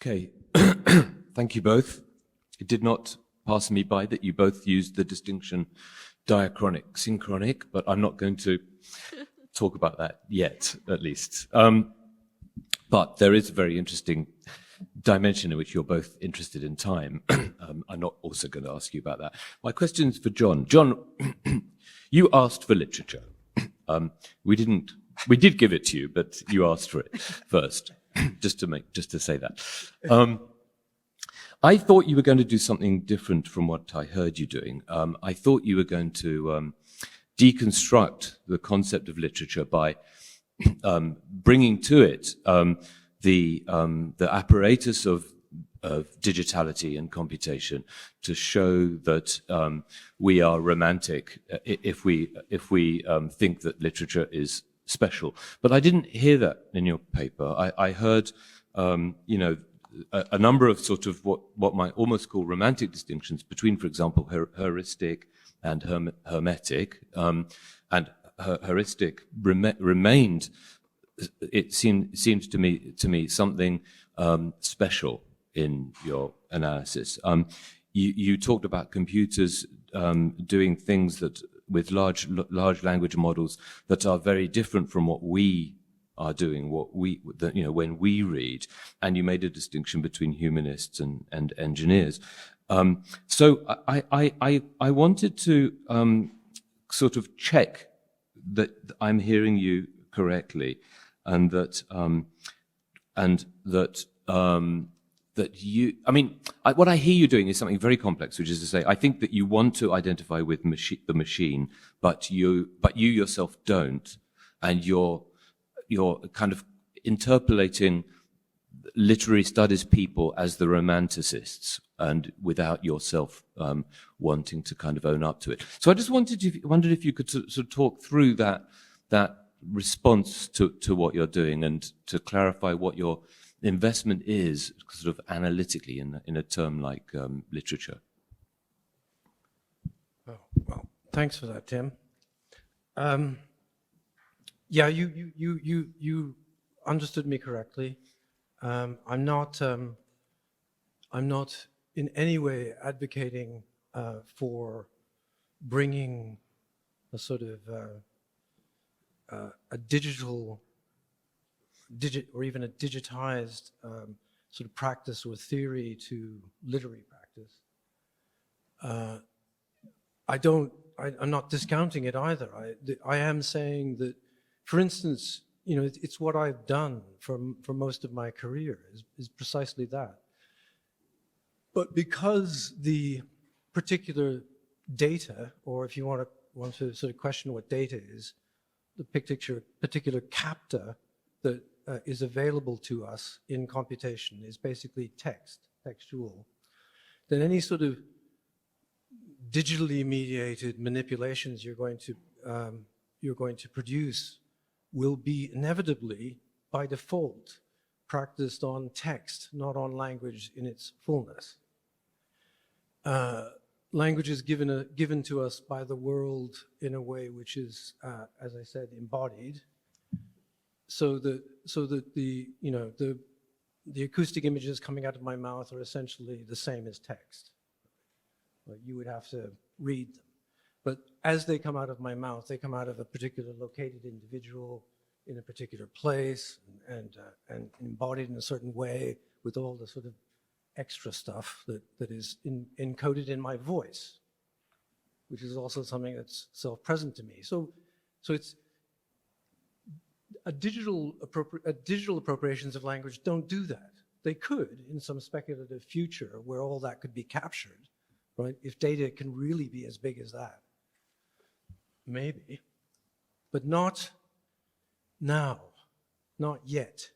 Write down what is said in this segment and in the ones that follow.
Okay, thank you both. It did not pass me by that you both used the distinction diachronic, synchronic, but I'm not going to talk about that yet, at least. But there is a very interesting dimension in which you're both interested in time. I'm not also going to ask you about that. My question is for John. John, you asked for literature. We did give it to you, but you asked for it first. just to say that. I thought you were going to do something different from what I heard you doing. I thought you were going to deconstruct the concept of literature by bringing to it the apparatus of digitality and computation to show that we are romantic if we think that literature is special. But I didn't hear that in your paper. I heard, a number of sort of what might almost call romantic distinctions between, for example, heuristic and hermetic. And heuristic remained, it seemed to me something special in your analysis. You talked about computers doing things that with large language models that are very different from what we are doing, when we read, and you made a distinction between humanists and engineers. So I wanted to sort of check that I'm hearing you correctly, and that you, what I hear you doing is something very complex, which is to say, I think that you want to identify with the machine, but you yourself don't, and you're kind of interpolating literary studies people as the romanticists, and without yourself wanting to kind of own up to it. So I just wondered if you could sort of talk through that response to what you're doing, and to clarify what your investment is sort of analytically in a term like literature. Oh, well, thanks for that, Tim. Yeah, you understood me correctly. I'm not in any way advocating for bringing a sort of a or even a digitized sort of practice or theory to literary practice. I'm not discounting it either. I am saying that, for instance, it's what I've done for most of my career is precisely that. But because the particular data, or if you want to sort of question what data is, the particular capta that is available to us in computation is basically textual, then any sort of digitally mediated manipulations you're going to produce will be inevitably, by default, practiced on text, not on language in its fullness. Language is given to us by the world in a way which is, as I said, embodied, so that the acoustic images coming out of my mouth are essentially the same as text. You would have to read them. But as they come out of my mouth, they come out of a particular located individual in a particular place and embodied in a certain way with all the sort of extra stuff that is encoded in my voice, which is also something that's self-present to me. So it's digital appropriations of language don't do that. They could in some speculative future where all that could be captured, right? If data can really be as big as that, maybe, but not now, not yet.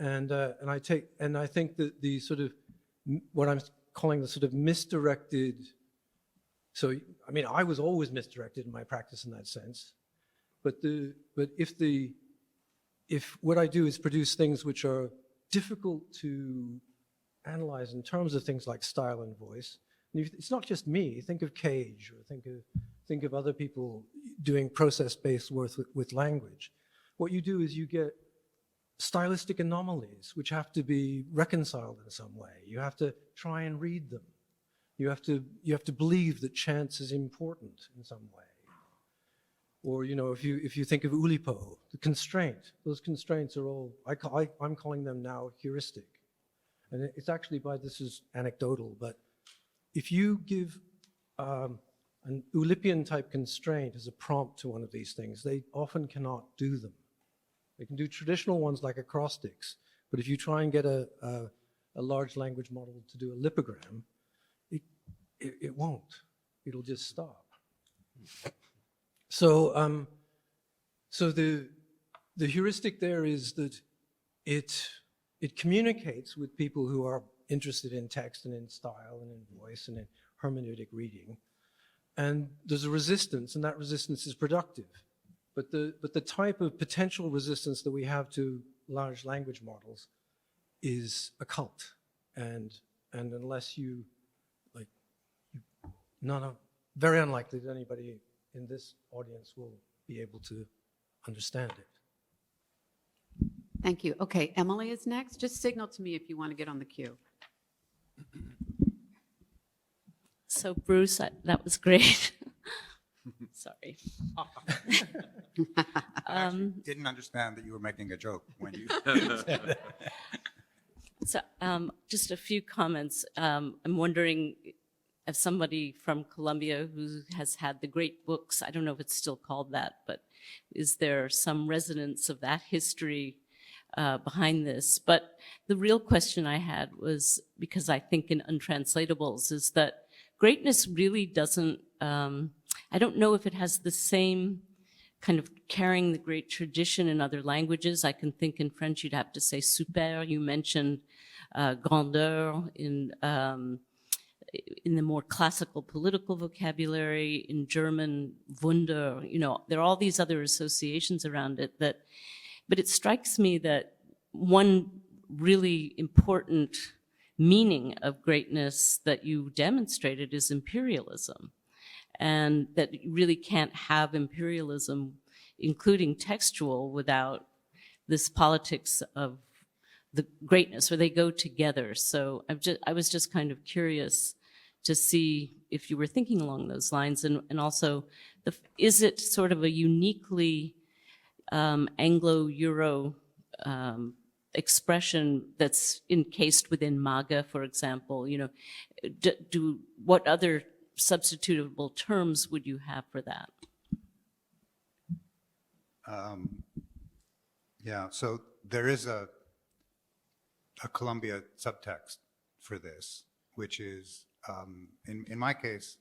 And I think that the sort of what I'm calling the sort of misdirected. So I mean, I was always misdirected in my practice in that sense, but if what I do is produce things which are difficult to analyze in terms of things like style and voice, and it's not just me. Think of Cage, or think of other people doing process-based work with language. What you do is you get stylistic anomalies which have to be reconciled in some way. You have to try and read them. You have to believe that chance is important in some way. Or, you know, if you think of Oulipo, the constraint, those constraints are all, I'm calling them now heuristic. And it's actually this is anecdotal, but if you give an Oulipian type constraint as a prompt to one of these things, they often cannot do them. They can do traditional ones like acrostics, but if you try and get a large language model to do a lipogram, it won't. It'll just stop. So, so the heuristic there is that it communicates with people who are interested in text and in style and in voice and in hermeneutic reading, and there's a resistance, and that resistance is productive. But the type of potential resistance that we have to large language models is occult, and unless you very unlikely that anybody in this audience will be able to understand it. Thank you. Okay, Emily is next. Just signal to me if you want to get on the queue. So Bruce, that was great. Sorry. I actually didn't understand that you were making a joke when you said that. So just a few comments. I'm wondering, as somebody from Columbia who has had the great books, I don't know if it's still called that, but is there some resonance of that history behind this? But the real question I had was, because I think in Untranslatables, is that greatness really doesn't, I don't know if it has the same kind of carrying the great tradition in other languages. I can think in French you'd have to say super. You mentioned grandeur in the more classical political vocabulary. In German, Wunder. You know, there are all these other associations around it that, but it strikes me that one really important meaning of greatness that you demonstrated is imperialism. And that you really can't have imperialism, including textual, without this politics of the greatness, or they go together. So I was just kind of curious to see if you were thinking along those lines, and also, is it sort of a uniquely Anglo-Euro expression that's encased witin MAGA, for example? You know, what other substitutable terms would you have for that? Yeah, so there is a Columbia subtext for this, which is, in my case,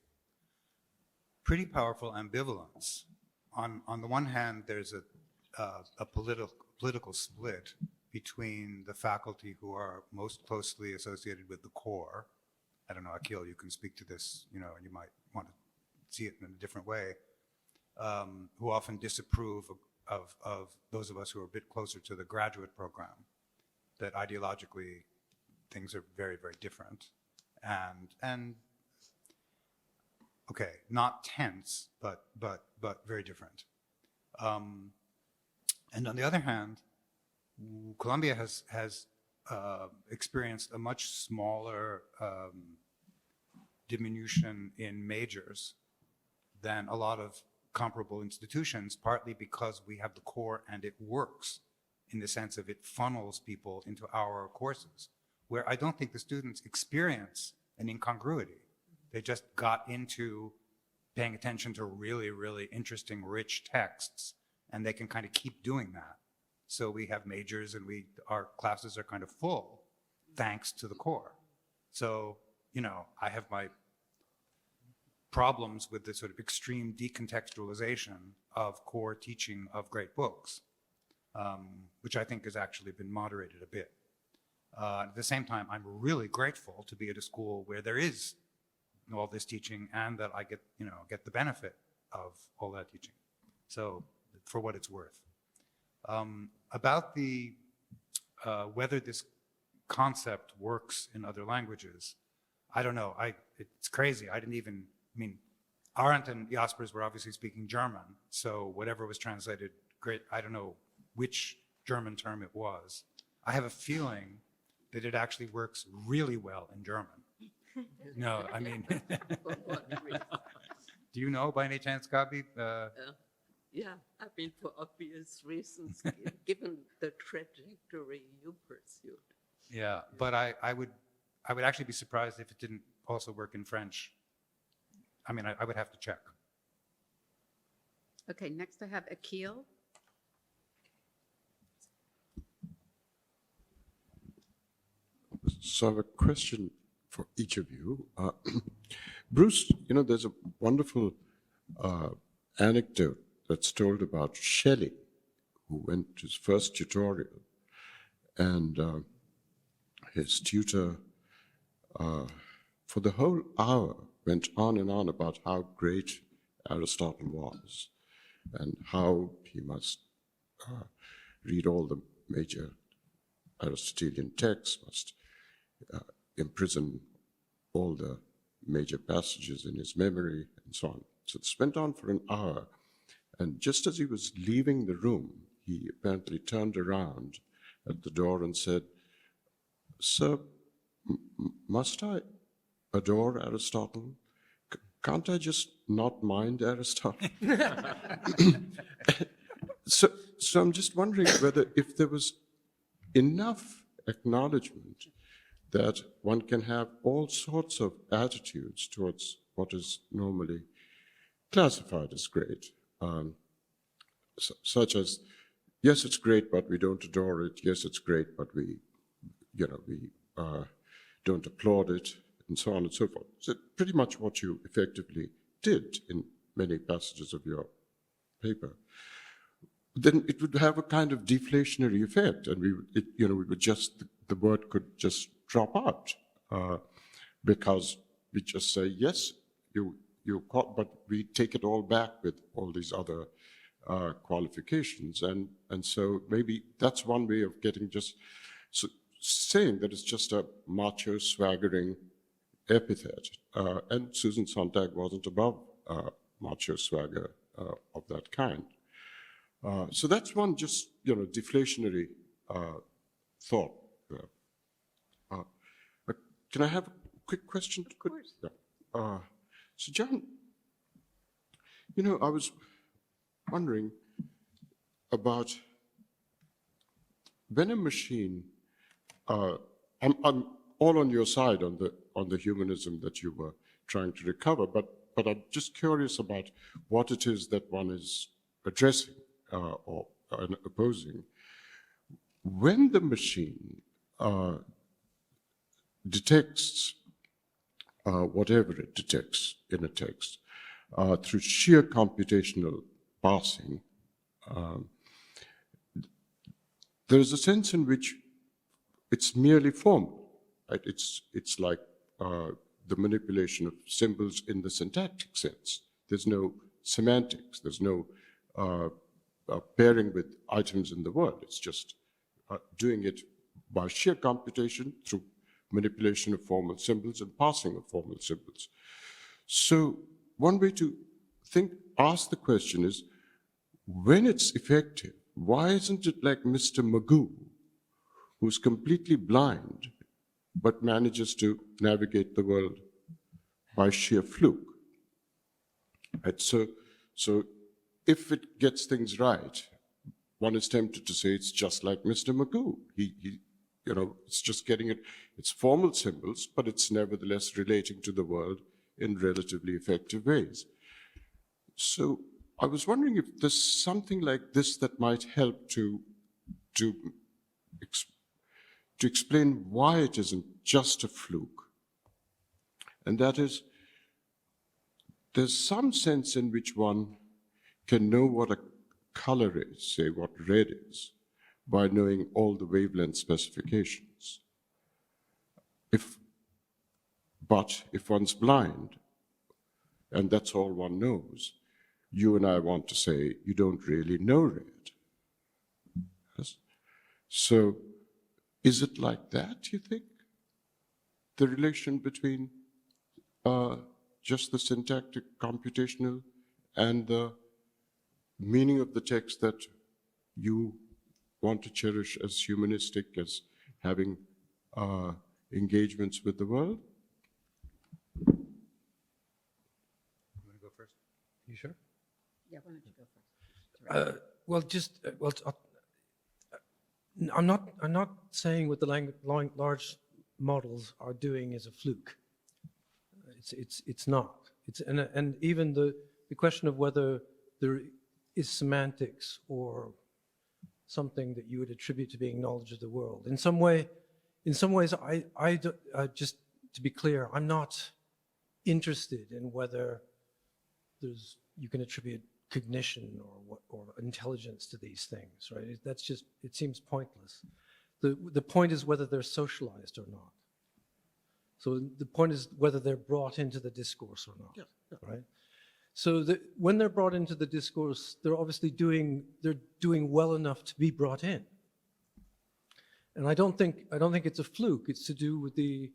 pretty powerful ambivalence. On the one hand, there's a political split between the faculty who are most closely associated with the core. I don't know, Akeel, you can speak to this, you know, and you might want to see it in a different way, who often disapprove of those of us who are a bit closer to the graduate program, that ideologically things are very, very different. And okay, not tense, but very different. And on the other hand, Columbia has experienced a much smaller diminution in majors than a lot of comparable institutions, partly because we have the core and it works in the sense of it funnels people into our courses, where I don't think the students experience an incongruity. They just got into paying attention to really, really interesting, rich texts, and they can kind of keep doing that. So we have majors and our classes are kind of full thanks to the core. So, you know, I have my problems with the sort of extreme decontextualization of core teaching of great books, which I think has actually been moderated a bit. At the same time, I'm really grateful to be at a school where there is all this teaching and that I get the benefit of all that teaching. So, for what it's worth. About the whether this concept works in other languages, I don't know. It's crazy. I mean, Arendt and Jaspers were obviously speaking German, so whatever was translated, great. I don't know which German term it was, I have a feeling that it actually works really well in German. No, I mean, do you know by any chance, Gabi? Yeah, I mean, for obvious reasons, given the trajectory you pursued. Yeah, but I would actually be surprised if it didn't also work in French. I mean, I would have to check. Okay, next I have Akeel. So I have a question for each of you. Bruce, you know, there's a wonderful anecdote that's told about Shelley, who went to his first tutorial, and his tutor, for the whole hour, went on and on about how great Aristotle was, and how he must read all the major Aristotelian texts, must imprison all the major passages in his memory, and so on. So this went on for an hour, and just as he was leaving the room, he apparently turned around at the door and said, "Sir, must I adore Aristotle? Can't I just not mind Aristotle?" So I'm just wondering whether if there was enough acknowledgement that one can have all sorts of attitudes towards what is normally classified as great, such as, yes, it's great, but we don't adore it. Yes, it's great, but we don't applaud it, and so on and so forth. So pretty much what you effectively did in many passages of your paper. Then it would have a kind of deflationary effect, and we would just, the word could just drop out because we just say, yes, you caught, but we take it all back with all these other qualifications, and so maybe that's one way of getting just saying that it's just a macho, swaggering epithet, and Susan Sontag wasn't above macho swagger of that kind. So that's one just, deflationary thought. Can I have a quick question? Of course. Yeah. So John, I was wondering about when a machine, I'm all on your side on the humanism that you were trying to recover, but I'm just curious about what it is that one is addressing or opposing. When the machine detects whatever it detects in a text through sheer computational parsing, there is a sense in which it's merely formal. Right? It's like the manipulation of symbols in the syntactic sense. There's no semantics. There's no pairing with items in the word. It's just doing it by sheer computation through manipulation of formal symbols and parsing of formal symbols. So one way to ask the question is, when it's effective, why isn't it like Mr. Magoo, who's completely blind, but manages to navigate the world by sheer fluke? Right? So if it gets things right, one is tempted to say it's just like Mr. Magoo. It's just getting it. It's formal symbols, but it's nevertheless relating to the world in relatively effective ways. So I was wondering if there's something like this that might help to explain why it isn't just a fluke. And that is, there's some sense in which one can know what a color is, say what red is, by knowing all the wavelength specifications. But if one's blind, and that's all one knows, you and I want to say, you don't really know red. Yes? So is it like that, you think? The relation between just the syntactic computational and the meaning of the text that you want to cherish as humanistic as having engagements with the world? You want to go first? You sure? Yeah, why don't you go first? I'm not saying what the large models are doing is a fluke. It's not. And even the question of whether there is semantics or something that you would attribute to being knowledge of the world. In some ways, just to be clear, I'm not interested in whether you can attribute cognition or intelligence to these things, right? That's just, it seems pointless. The point is whether they're socialized or not. So the point is whether they're brought into the discourse or not, right? So when they're brought into the discourse, they're obviously doing well enough to be brought in. And I don't think it's a fluke. It's to do with the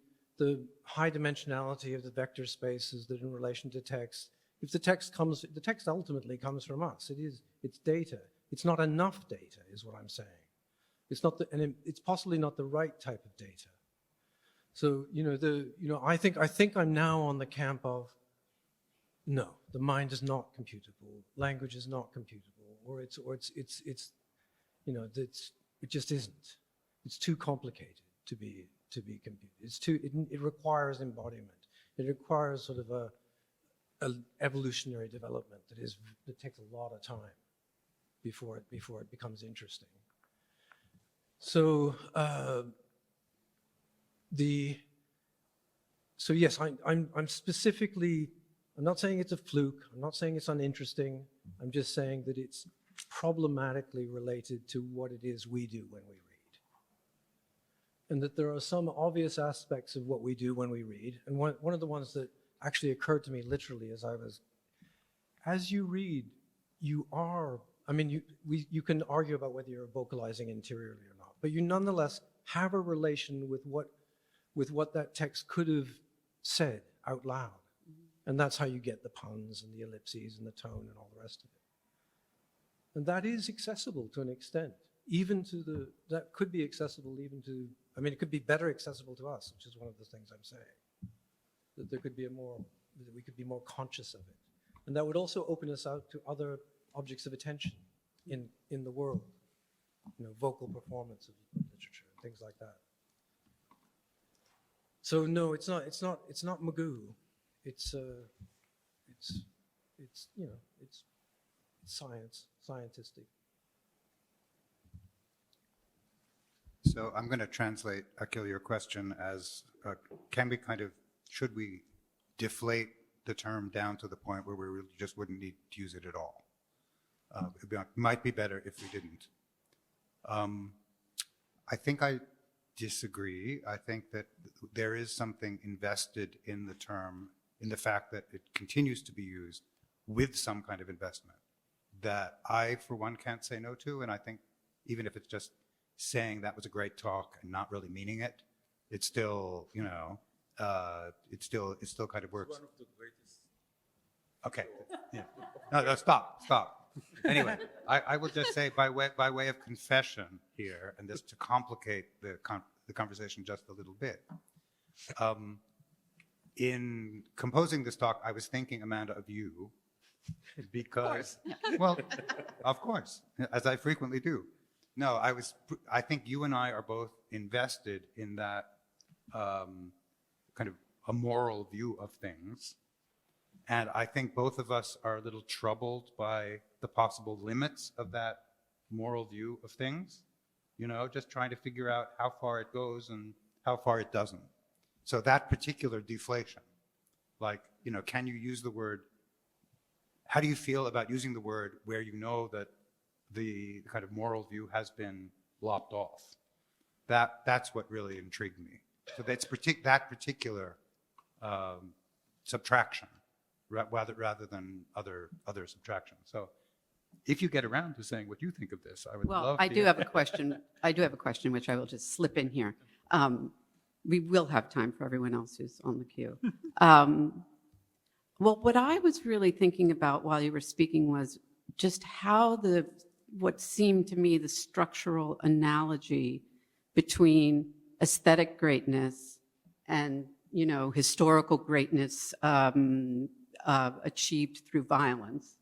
high dimensionality of the vector spaces that in relation to text. If the text ultimately comes from us. It's data. It's not enough data, is what I'm saying. It's possibly not the right type of data. So I think I'm now on the camp of no, the mind is not computable, language is not computable, it just isn't. It's too complicated to be computed. It requires embodiment. It requires sort of an evolutionary development that takes a lot of time before it becomes interesting. So yes, I'm specifically. I'm not saying it's a fluke. I'm not saying it's uninteresting. I'm just saying that it's problematically related to what it is we do when we read. And that there are some obvious aspects of what we do when we read. And one of the ones that actually occurred to me literally as you read, you can argue about whether you're vocalizing interiorly or not, but you nonetheless have a relation with what that text could have said out loud. And that's how you get the puns and the ellipses and the tone and all the rest of it. And that is accessible to an extent, that could be accessible even to, it could be better accessible to us, which is one of the things I'm saying. That we could be more conscious of it. And that would also open us out to other objects of attention in the world. Vocal performance of literature, things like that. So no, it's not Magoo. It's scientistic. So I'm going to translate, Akeel, your question as, should we deflate the term down to the point where we really just wouldn't need to use it at all? It might be better if we didn't. I think I disagree. I think that there is something invested in the term, in the fact that it continues to be used with some kind of investment that I, for one, can't say no to. And I think even if it's just saying that was a great talk and not really meaning it, it's still, it still kind of works. It's one of the greatest. Okay. Yeah. No, stop. Anyway, I will just say by way of confession here, and just to complicate the conversation just a little bit. In composing this talk, I was thinking, Amanda, of you, because, well, of course, as I frequently do. No, I think you and I are both invested in that kind of a moral view of things. And I think both of us are a little troubled by the possible limits of that moral view of things, just trying to figure out how far it goes and how far it doesn't. So that particular deflation, can you use the word, how do you feel about using the word where you know that the kind of moral view has been lopped off? That's what really intrigued me. So that's that particular subtraction, rather than other subtractions. So if you get around to saying what you think of this, I would love to. Well, I do have a question. I do have a question, which I will just slip in here. We will have time for everyone else who's on the queue. Well, what I was really thinking about while you were speaking was just how what seemed to me the structural analogy between aesthetic greatness and, historical greatness achieved through violence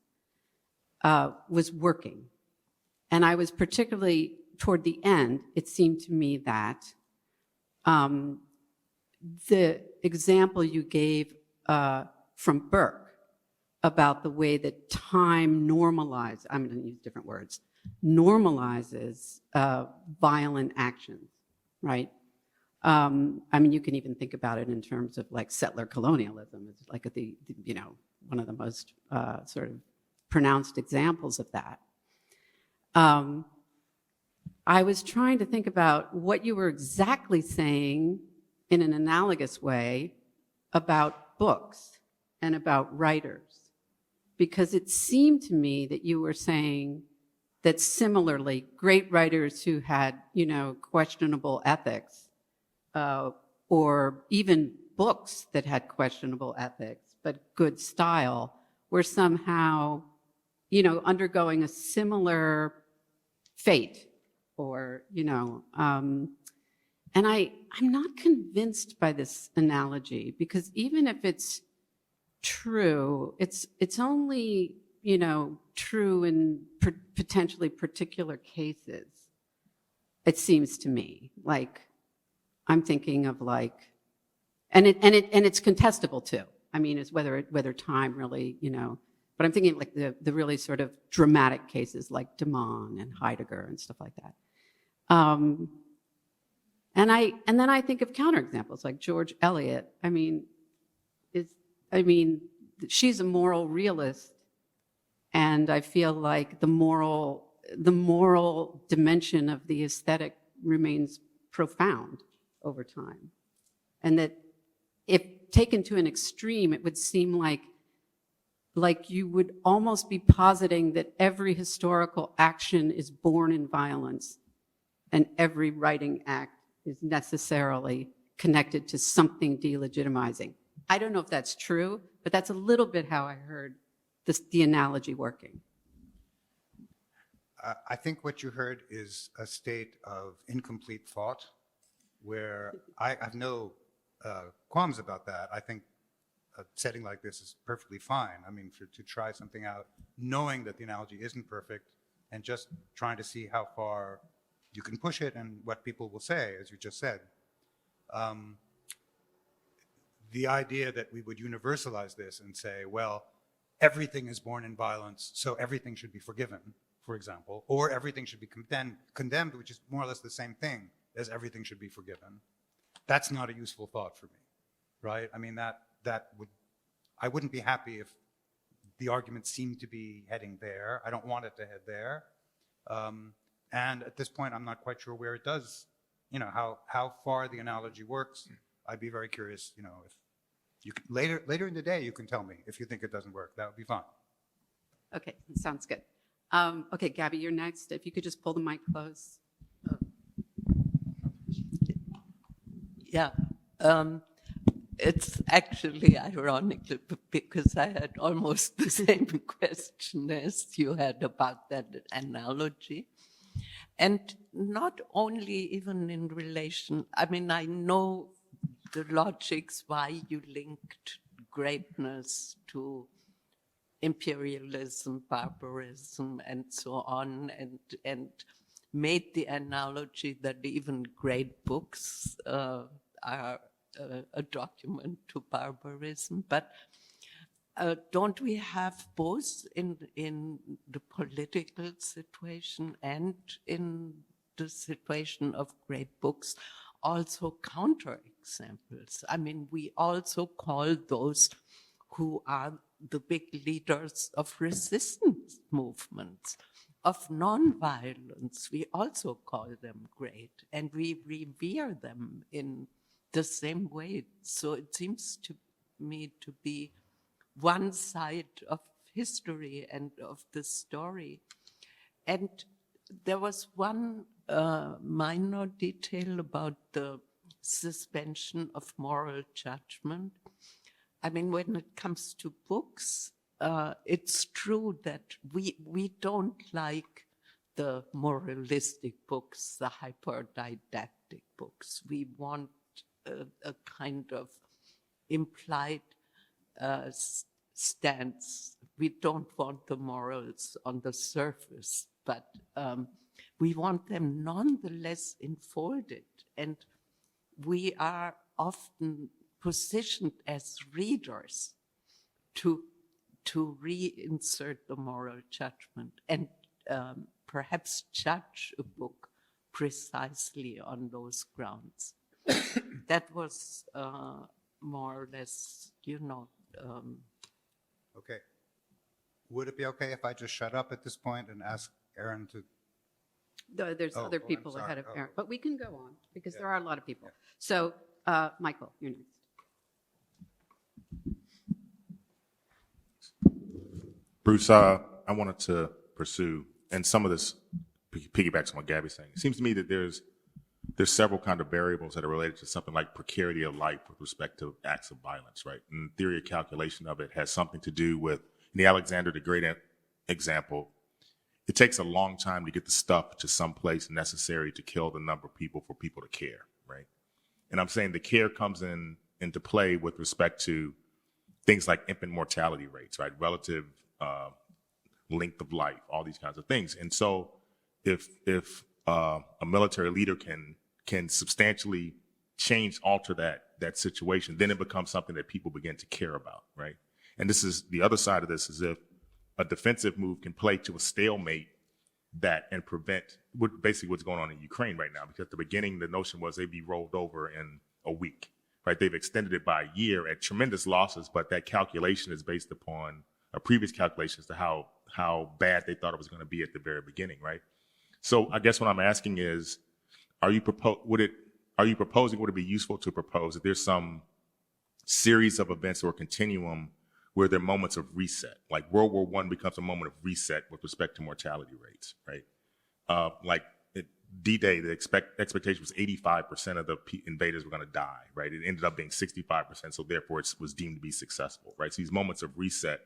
was working. And I was particularly, toward the end, it seemed to me that the example you gave from Burke about the way that time normalizes, I'm going to use different words, normalizes violent actions, right? You can even think about it in terms of like settler colonialism. It's like one of the most sort of pronounced examples of that. I was trying to think about what you were exactly saying in an analogous way about books and about writers, because it seemed to me that you were saying that similarly, great writers who had, questionable ethics, or even books that had questionable ethics, but good style, were somehow, undergoing a similar fate, or, and I'm not convinced by this analogy, because even if it's true, it's only, true in potentially particular cases, it seems to me. Like, I'm thinking of like, and it's contestable too. It's whether time really, but I'm thinking of like the really sort of dramatic cases like De Man and Heidegger and stuff like that. And then I think of counterexamples like George Eliot. She's a moral realist, and I feel like the moral dimension of the aesthetic remains profound over time, and that if taken to an extreme, it would seem like you would almost be positing that every historical action is born in violence, and every writing act is necessarily connected to something delegitimizing. I don't know if that's true, but that's a little bit how I heard the analogy working. I think what you heard is a state of incomplete thought, where I have no qualms about that. I think a setting like this is perfectly fine. To try something out, knowing that the analogy isn't perfect, and just trying to see how far you can push it and what people will say, as you just said. The idea that we would universalize this and say, well, everything is born in violence, so everything should be forgiven, for example, or everything should be condemned, which is more or less the same thing as everything should be forgiven. That's not a useful thought for me, right? I wouldn't be happy if the argument seemed to be heading there. I don't want it to head there. And at this point, I'm not quite sure where it does, how far the analogy works. I'd be very curious, if you could, later in the day, you can tell me if you think it doesn't work. That would be fine. Okay, sounds good. Okay, Gabby, you're next. If you could just pull the mic close. Yeah. It's actually ironic because I had almost the same question as you had about that analogy. And not only even in relation, I know the logics why you linked greatness to imperialism, barbarism, and so on, and made the analogy that even great books are a document to barbarism. But don't we have both in the political situation and in the situation of great books also counterexamples? We also call those who are the big leaders of resistance movements, of nonviolence. We also call them great, and we revere them in the same way. So it seems to me to be one side of history and of the story. And there was one minor detail about the suspension of moral judgment. When it comes to books, it's true that we don't like the moralistic books, the hyper-didactic books. We want a kind of implied stance. We don't want the morals on the surface, but we want them nonetheless enfolded. And we are often positioned as readers to reinsert the moral judgment and perhaps judge a book precisely on those grounds. That was more or less, Okay. Would it be okay if I just shut up at this point and ask Aaron to? There's other I'm people sorry. ahead of Oh. Aaron, but we can go on because there are a lot of people. So, Michael, you're next. Bruce, I wanted to pursue, and some of this piggybacks on what Gabby's saying. It seems to me that there's several kind of variables that are related to something like precarity of life with respect to acts of violence, right? And the theory of calculation of it has something to do with, in the Alexander the Great example, it takes a long time to get the stuff to some place necessary to kill the number of people for people to care, right? And I'm saying the care comes into play with respect to things like infant mortality rates, right? Relative length of life, all these kinds of things. And so if a military leader can substantially alter that situation, then it becomes something that people begin to care about, right? And this is the other side of this, is if a defensive move can play to a stalemate and prevent basically what's going on in Ukraine right now. Because at the beginning, the notion was they'd be rolled over in a week, right? They've extended it by a year at tremendous losses, but that calculation is based upon a previous calculation as to how bad they thought it was going to be at the very beginning, right? So I guess what I'm asking is, would it be useful to propose that there's some series of events or continuum where there are moments of reset, like World War I becomes a moment of reset with respect to mortality rates, right? Like at D-Day, the expectation was 85% of the invaders were going to die, right? It ended up being 65%, so therefore it was deemed to be successful, right? So these moments of reset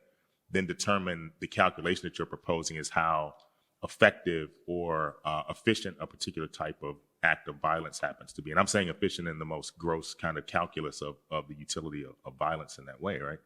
then determine the calculation that you're proposing is how effective or efficient a particular type of act of violence happens to be. And I'm saying efficient in the most gross kind of calculus of the utility of violence in that way, right?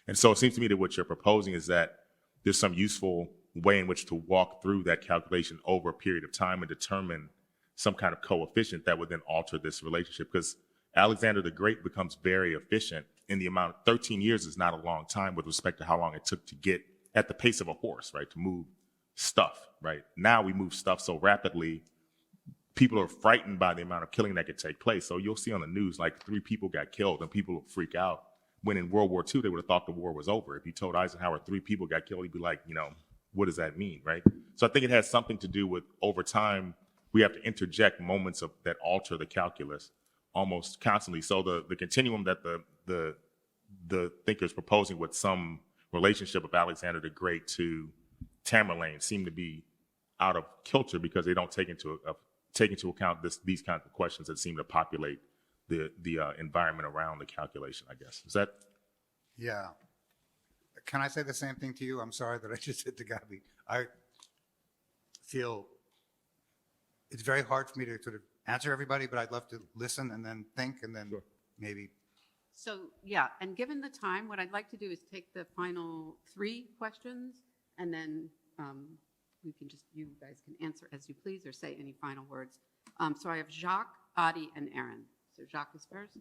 And so it seems to me that what you're proposing is that there's some useful way in which to walk through that calculation over a period of time and determine some kind of coefficient that would then alter this relationship. Because Alexander the Great becomes very efficient in the amount of 13 years is not a long time with respect to how long it took to get at the pace of a horse, right? To move stuff, right? Now we move stuff so rapidly, people are frightened by the amount of killing that could take place. So you'll see on the news, like 3 people got killed and people will freak out. When in World War II, they would have thought the war was over. If you told Eisenhower 3 people got killed, he'd be like, what does that mean, right? So I think it has something to do with, over time, we have to interject moments that alter the calculus almost constantly. So the continuum that the thinker is proposing with some relationship of Alexander the Great to Tamerlane seem to be out of kilter because they don't take into account these kinds of questions that seem to populate the environment around the calculation, I guess. Is that? Yeah. Can I say the same thing to you? I'm sorry that I just said to Gabi. I feel it's very hard for me to sort of answer everybody, but I'd love to listen and then think and then maybe. So, yeah, and given the time, what I'd like to do is take the final 3 questions, and then you guys can answer as you please or say any final words. So I have Jacques, Adi, and Aaron. So Jacques is first.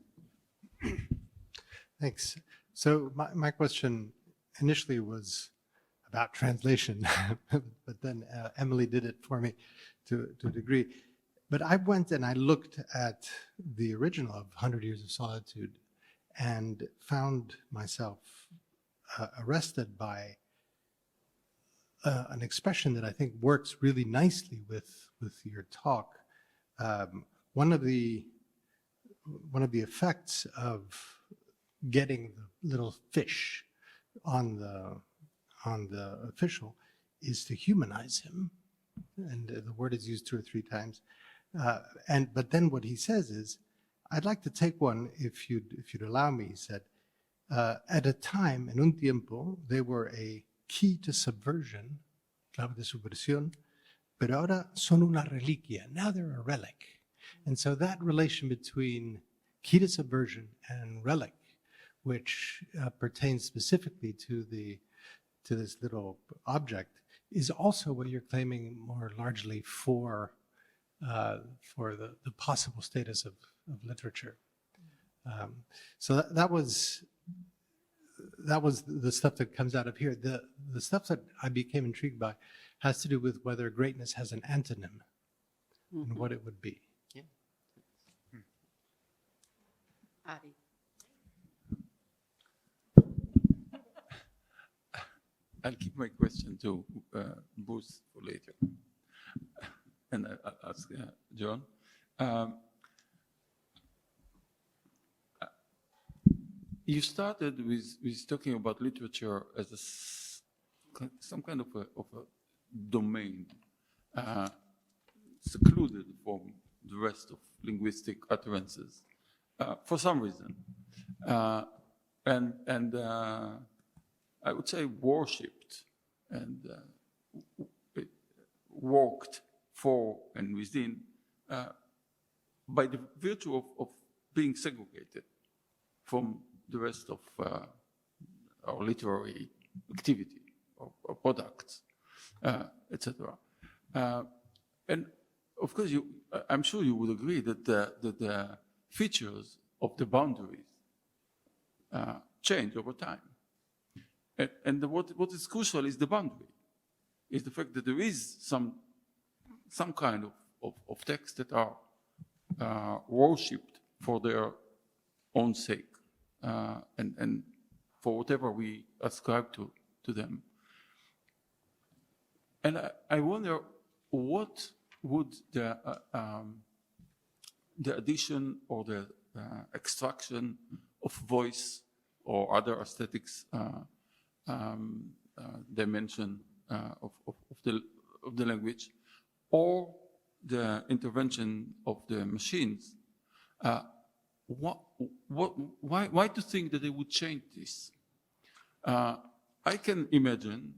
Thanks. So my question initially was about translation, but then Emily did it for me to a degree. But I went and I looked at the original of 100 Years of Solitude and found myself arrested by an expression that I think works really nicely with your talk. One of the effects of getting the little fish on the official is to humanize him, and the word is used 2 or 3 times. But then what he says is, I'd like to take one, if you'd allow me. He said, at a time, en un tiempo, they were a key to subversion, clave de subversión, pero ahora son una reliquia. Now they're a relic. And so that relation between key to subversion and relic, which pertains specifically to this little object, is also what you're claiming more largely for the possible status of literature. So that was the stuff that comes out of here. The stuff that I became intrigued by has to do with whether greatness has an antonym and what it would be. Yeah. Adi. I'll keep my question to Bruce for later. And I'll ask John. You started with talking about literature as some kind of a domain secluded from the rest of linguistic utterances for some reason. And I would say worshipped and walked for and within by the virtue of being segregated from the rest of our literary activity or products, etc. And of course, I'm sure you would agree that the features of the boundaries change over time. And what is crucial is the boundary, is the fact that there is some kind of texts that are worshipped for their own sake, and for whatever we ascribe to them. And I wonder what would the addition or the extraction of voice or other aesthetics dimension of the language, or the intervention of the machines, why to think that they would change this? I can imagine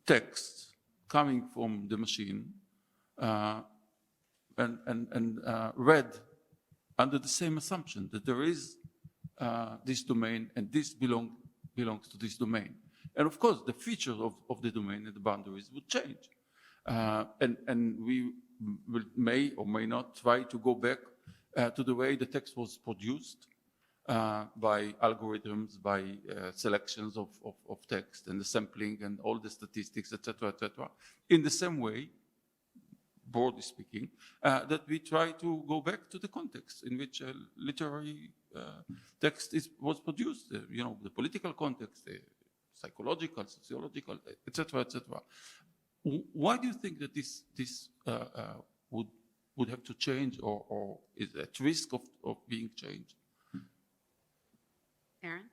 text coming from the machine and read under the same assumption that there is this domain and this belongs to this domain. And of course, the features of the domain and the boundaries would change. And we may or may not try to go back to the way the text was produced by algorithms, by selections of text and the sampling and all the statistics, etc., in the same way, broadly speaking, that we try to go back to the context in which a literary text was produced, the political context, the psychological, sociological, etc., etc. Why do you think that this would have to change, or is at risk of being changed? Aaron?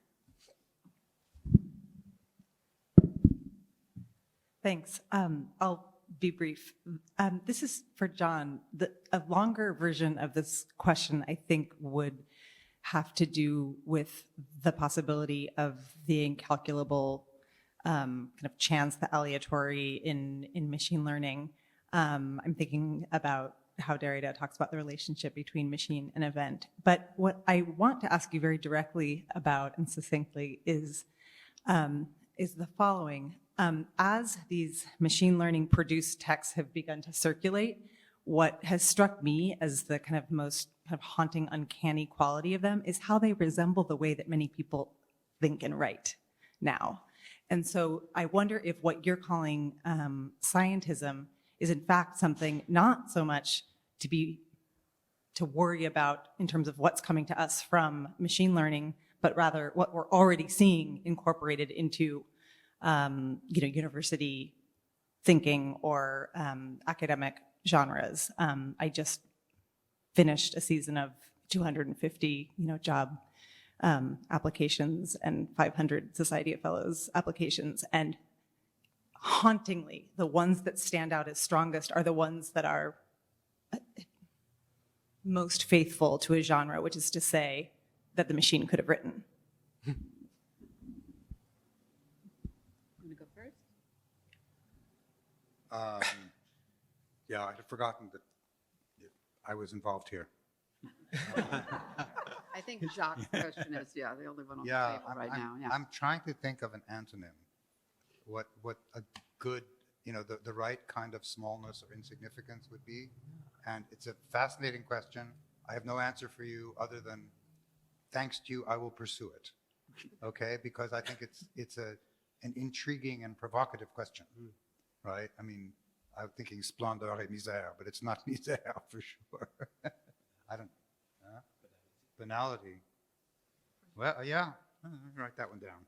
Thanks. I'll be brief. This is for John. A longer version of this question, I think, would have to do with the possibility of the incalculable kind of chance, the aleatory in machine learning. I'm thinking about how Derrida talks about the relationship between machine and event. But what I want to ask you very directly about and succinctly is the following. As these machine learning produced texts have begun to circulate, what has struck me as the kind of most kind of haunting, uncanny quality of them is how they resemble the way that many people think and write now. And so I wonder if what you're calling scientism is in fact something not so much to worry about in terms of what's coming to us from machine learning, but rather what we're already seeing incorporated into university thinking or academic genres. I just finished a season of 250 job applications and 500 Society of Fellows applications, and hauntingly, the ones that stand out as strongest are the ones that are most faithful to a genre, which is to say that the machine could have written. You want to go first? Yeah, I had forgotten that I was involved here. I think Jacques' question is, the only one on the Yeah, table right now, yeah. I'm trying to think of an antonym. What a good, the right kind of smallness or insignificance would be. And it's a fascinating question. I have no answer for you other than, thanks to you, I will pursue it. Okay, because I think it's an intriguing and provocative question, right? I mean, I'm thinking splendeur et misère, but it's not misère for sure. I don't know. Banality. Well, yeah, write that one down.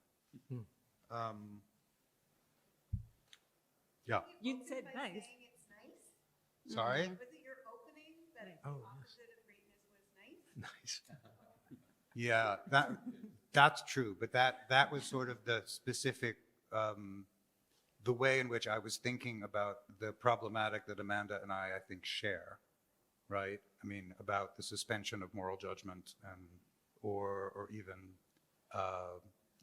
Yeah. You said nice. Sorry? Oh, yes. Nice. Yeah, that's true. But that was sort of the specific, the way in which I was thinking about the problematic that Amanda and I think, share, right? I mean, about the suspension of moral judgment or even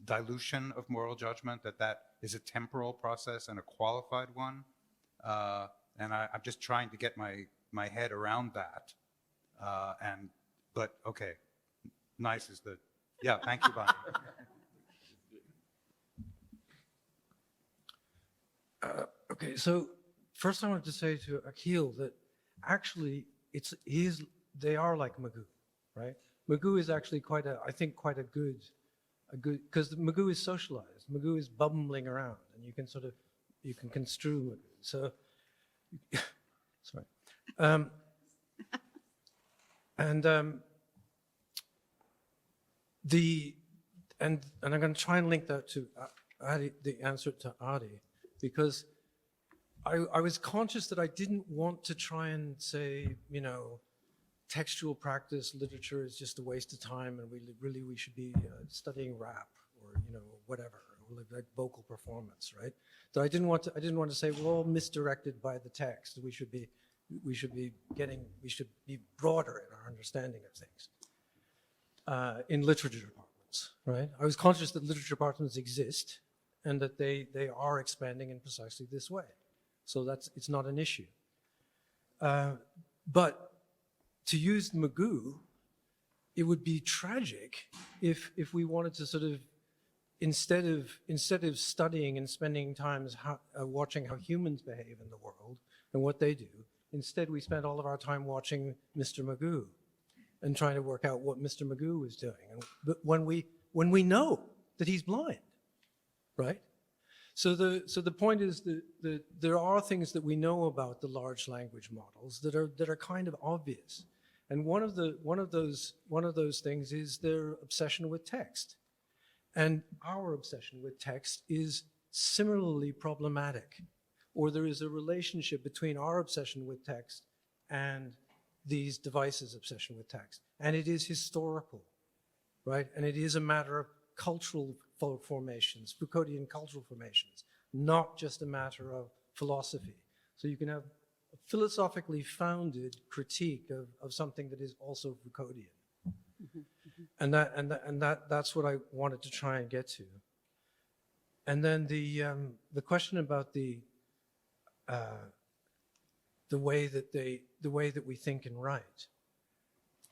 dilution of moral judgment, that is a temporal process and a qualified one. And I'm just trying to get my head around that. But okay, nice is the, yeah, thank you, Bonnie. Okay, so first I wanted to say to Akeel that actually they are like Magoo, right? Magoo is actually I think quite a good, because Magoo is socialized. Magoo is bumbling around, and you can construe Magoo. So, sorry. And I'm going to try and link that to Adi, the answer to Adi, because I was conscious that I didn't want to try and say, textual practice, literature is just a waste of time, and we should be studying rap or whatever, or like vocal performance, right? So I didn't want to say we're all misdirected by the text. We should be broader in our understanding of things in literature departments, right? I was conscious that literature departments exist and that they are expanding in precisely this way. So it's not an issue. But to use Magoo, it would be tragic if we wanted to sort of, instead of studying and spending time watching how humans behave in the world and what they do, instead we spent all of our time watching Mr. Magoo and trying to work out what Mr. Magoo was doing. But when we know that he's blind, right? So the point is that there are things that we know about the large language models that are kind of obvious, and one of those things is their obsession with text, and our obsession with text is similarly problematic, or there is a relationship between our obsession with text and these devices' obsession with text, and it is historical, right? And it is a matter of cultural formations, Foucauldian cultural formations, not just a matter of philosophy. So you can have a philosophically founded critique of something that is also Foucauldian. And that's what I wanted to try and get to. And then the question about the way that we think and write.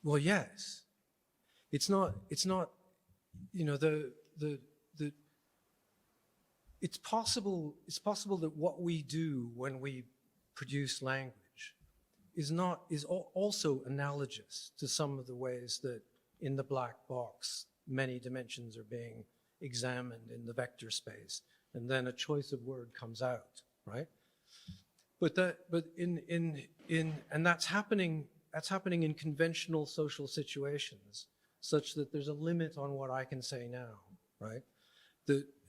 Well, yes, it's not it's possible that what we do when we produce language is also analogous to some of the ways that in the black box many dimensions are being examined in the vector space, and then a choice of word comes out, right? But that's happening in conventional social situations, such that there's a limit on what I can say now, right?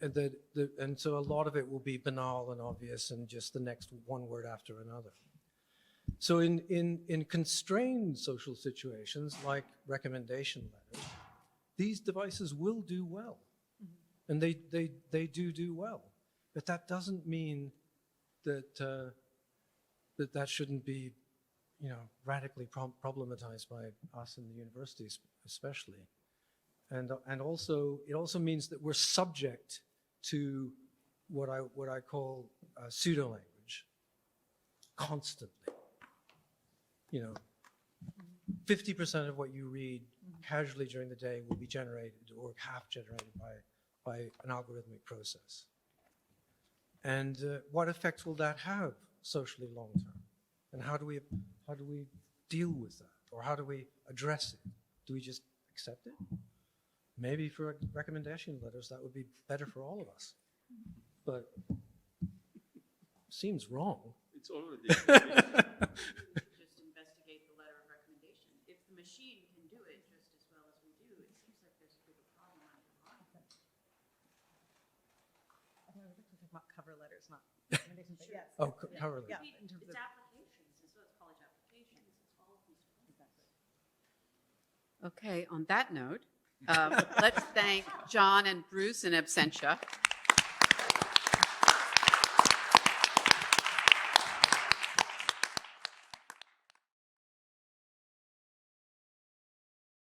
And so a lot of it will be banal and obvious and just the next one word after another. So in constrained social situations like recommendation letters, these devices will do well, and they do well. But that doesn't mean that that shouldn't be, radically problematized by us in the universities, especially. And also, it also means that we're subject to what I call pseudo-language constantly, you know, 50% of what you read casually during the day will be generated or half generated by an algorithmic process. And what effects will that have socially long term? And how do we deal with that? Or how do we address it? Do we just accept it? Maybe for recommendation letters, that would be better for all of us. But seems wrong. It's already. Just investigate the letter of recommendation. If the machine can do it just as well as we do, it seems like there's a bigger problem underlying. I think we're talking about cover letters, not recommendations, but yes. Oh, cover letter. Yeah, in terms It's of. applications, as well as college applications, it's all of these. Okay, on that note, let's thank John and Bruce in absentia.